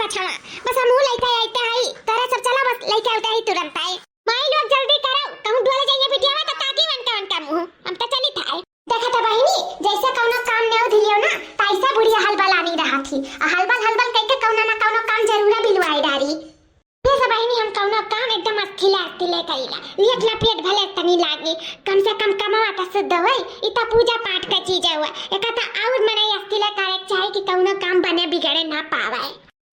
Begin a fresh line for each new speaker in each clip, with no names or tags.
पछवा बस हमहू लइका आइते हई तोरा सब चला बस लइका उठे ही तुरंत आई माई लोग जल्दी करो कहूं डोले जाइए बिटिया तो काकी वन का मुंह हम तो चली थाए देखा था बहिनी जैसे कौनो काम ने दिलियो ना तैसा बुढ़िया हलबल आनी रहा थी हलबल कह के कौनो ना कौनो काम जरूर बिलवाई डारी ये सब बहिनी हम कौनो काम एकदम अस्थिले करीला लियत ना पेट भले तनी लागे कम से कम कमावा त शुद्ध होई इता पूजा पाठ का चीज है एकता और मने अस्थिले करे चाहे कि कौनो काम बने बिगड़े ना पावे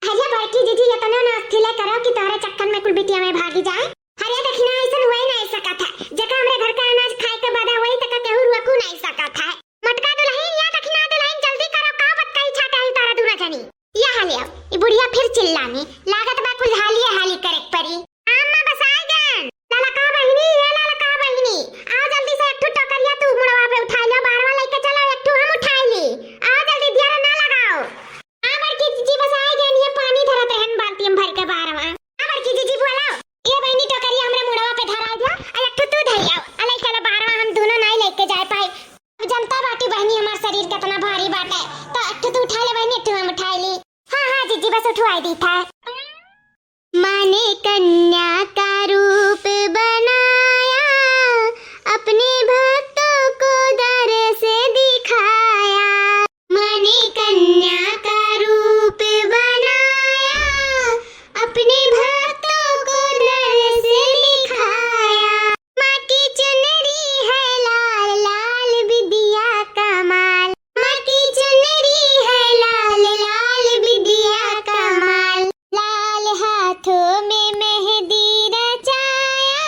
हजे बड़की दीदी इतना ना अस्थिले करो कि तोरे चक्कर में कुल बिटिया में भागी जाए हरे देखना ऐसा हुए ना ऐसा था जगह हमरे घर का अनाज खाए के बाद वही तक केहू रखू नहीं सका था मटका दुल्हन या दक्षिणा दुल्हन जल्दी करो का बत कई छाता है तारा दूना जनी या हालिया ये बुढ़िया फिर चिल्लाने लागत बा कुल हाली करे परी अम्मा बस आ गए लाला का बहिनी ये लाला का बहिनी आ जल्दी से एक टोकरिया तू मुड़वा पे उठा लो बारवा लेके चलो एक हम उठा ली आ जल्दी दिया ना लगाओ आ बड़की जीजी बस आ गए ये पानी धरत रहन बाल्टी में भर के बारवा आ बड़की जीजी बोलो ये बहिनी टोकरिया हमरे मुड़वा पे धरा दिया आ एक तू धर आओ अलै चलो बारवा हम दोनों नहीं लेके जा पाए जनता बाटी बहनी हमार शरीर कितना भारी बाटे तो एक तू उठा ले बहनी तू हम उठा ली हां जीजी बस उठवाई दी था माने कन्या का रूप बनाया अपने भक्तों को दर से दिखाया माने कन्या का रूप बनाया अपने भक्तों को दर से दिखाया माँ की चुनरी है लाल लाल विद्या कमाल माँ की चुनरी है लाल लाल विद्या कमाल लाल हाथों में मेहंदी रचाया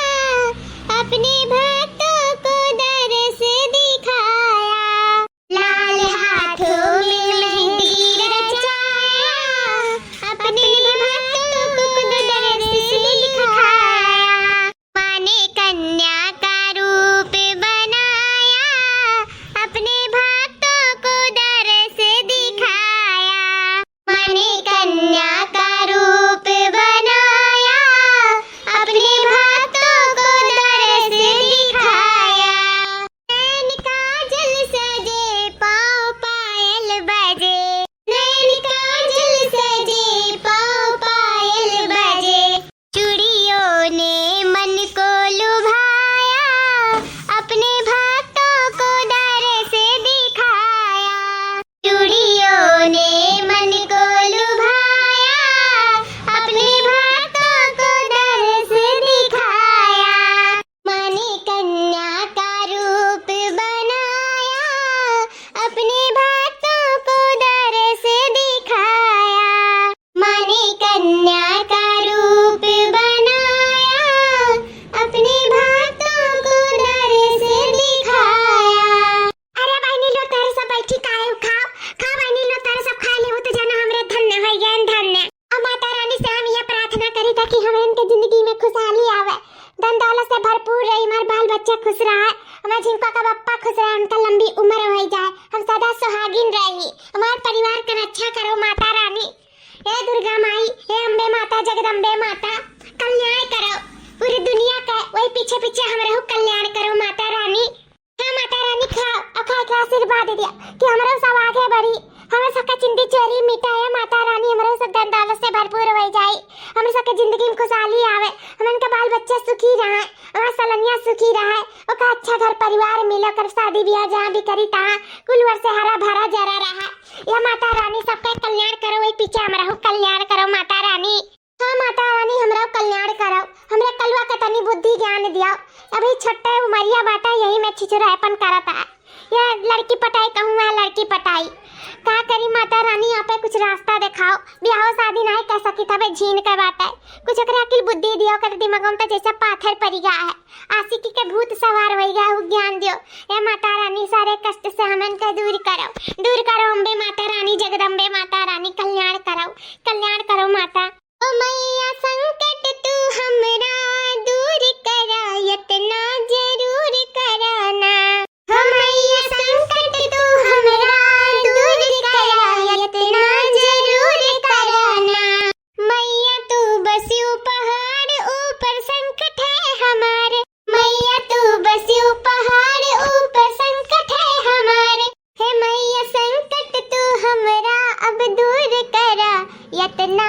अपने भक्तों को दर से दिखाया लाल हाथों में मेहंदी रचाया अपने भक्तों को दर से दिखाया माने कन्या का रूप बनाया अपने भक्तों को दर से दिखाया माने कन्या का रूप बनाया अपने भक्तों को दर से दिखाया नैन काजल सजे पाँव पायल बजे नैन काजल सजे पाँव पायल बजे चूड़ियों ने मन को लुभाया अपने भक्तों को दर से दिखाया चूड़ियों ने मन को लुभाया अपने भक्तों को दर से दिखाया माने कन्या का रूप बनाया अपने भक्तों को दर से दिखाया माने कन्या का रूप बनाया अपने भक्तों को दर से दिखाया अरे बहनी लो तारे सब बैठी काहे खाओ खा बहनी लो तारे सब खा ले वो तो जाना हमरे धन्य है ज्ञान धन्य अब माता रानी से हम ये प्रार्थना करी ताकि हमें इनके जिंदगी में खुशहाली आवे धन दौलत से भरपूर रहे हमारे बाल बच्चे खुश रहे हमारे जिनका का बप्पा खुश रहे उनका लंबी उम्र हो जाए हम सदा सुहागिन रही हमारे परिवार का रक्षा करो माता रानी हे दुर्गा माई हे अम्बे माता जगदम्बे माता कल्याण करो पूरी दुनिया का वही पीछे पीछे हमारे कल्याण करो माता रानी हाँ माता रानी खाओ अखा का आशीर्वाद दिया कि हमारे सब आगे बढ़ी हमारे सबका चिंती चोरी मिटाए माता रानी हमारे सब धन दौलत से भरपूर हो जाए हमारे सबके जिंदगी में खुशहाली आवे हमारे इनका बाल बच्चा सुखी रहे हमारा सलनिया सुखी रहे ओका अच्छा घर परिवार मिलो कर शादी ब्याह जहाँ भी करी तहाँ कुल वर्ष से हरा भरा जरा रहा या माता रानी सबका कल्याण करो वही पीछे हमारा कल्याण करो माता रानी हाँ माता रानी हमरा कल्याण करो हमरा कलवा का तनी बुद्धि ज्ञान दिया अभी छोटे उमरिया बाटा यही में छिछुरापन करता है या लड़की पटाई कहूँ मैं लड़की पटाई का करी माता रानी यहाँ पे कुछ रास्ता दिखाओ ब्याह शादी नहीं कर सकी तबे झीन के बात है कुछ ओकरा अकिल बुद्धि दियो कर दिमागों पे जैसे पाथर पड़ी गया है आशिकी के भूत सवार हो गया वो ज्ञान दियो ये माता रानी सारे कष्ट से हमन का दूर करो अम्बे माता रानी जगदम्बे माता रानी कल्याण करो माता ओ मैया संकट तू हमरा दूर करा यतना जरूर कराना हो मैया संकट तू हमरा दूर करा यतना जरूर कराना मैया तू बसियो पहाड़ ऊपर संकट है हमारे मैया तू बसियो पहाड़ ऊपर संकट है हमारे हे मैया संकट तू हमरा अब दूर करा कितना